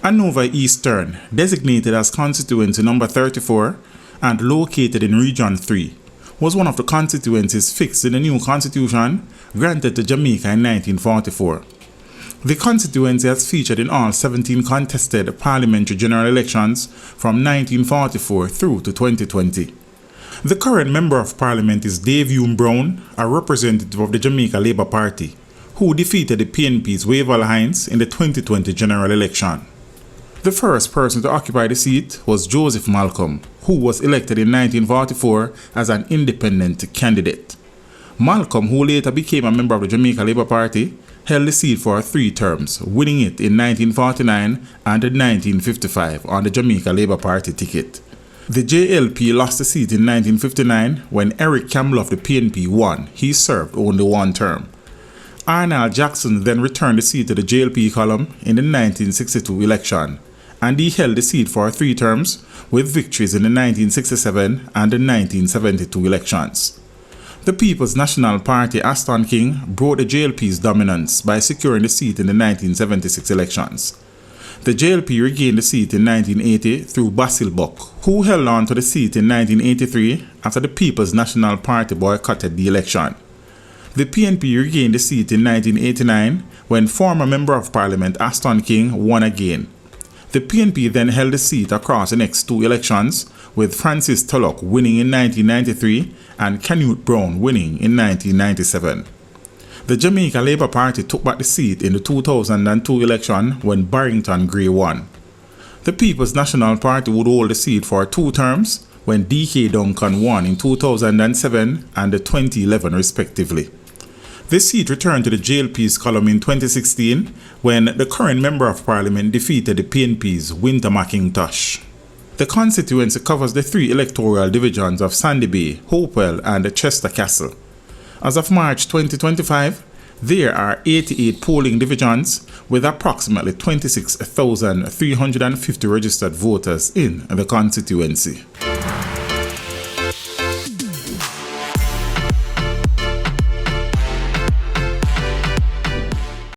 Hanover Eastern, designated as Constituency number 34 and located in Region 3, was one of the constituencies fixed in the new constitution granted to Jamaica in 1944. The constituency has featured in all 17 contested parliamentary general elections from 1944 through to 2020. The current Member of Parliament is Dave Brown, a representative of the Jamaica Labour Party, who defeated the PNP's Wavell Hines in the 2020 general election. The first person to occupy the seat was Joseph Malcolm, who was elected in 1944 as an independent candidate. Malcolm, who later became a member of the Jamaica Labour Party, held the seat for 3 terms, winning it in 1949 and 1955 on the Jamaica Labour Party ticket. The JLP lost the seat in 1959 when Eric Campbell of the PNP won. He served only 1 term. Arnold Jackson then returned the seat to the JLP column in the 1962 election, and he held the seat for 3 terms with victories in the 1967 and the 1972 elections. The People's National Party Aston King broke the JLP's dominance by securing the seat in the 1976 elections. The JLP regained the seat in 1980 through Basil Buck, who held on to the seat in 1983 after the People's National Party boycotted the election. The PNP regained the seat in 1989 when former Member of Parliament Aston King won again. The PNP then held the seat across the next 2 elections, with Francis Tulloch winning in 1993 and Canute Brown winning in 1997. The Jamaica Labour Party took back the seat in the 2002 election when Barrington Gray won. The People's National Party would hold the seat for 2 terms when D.K. Duncan won in 2007 and 2011 respectively. This seat returned to the JLP's column in 2016 when the current Member of Parliament defeated the PNP's Winter McIntosh. The constituency covers the 3 electoral divisions of Sandy Bay, Hopewell and Chester Castle. As of March 2025, there are 88 polling divisions with approximately 26,350 registered voters in the constituency.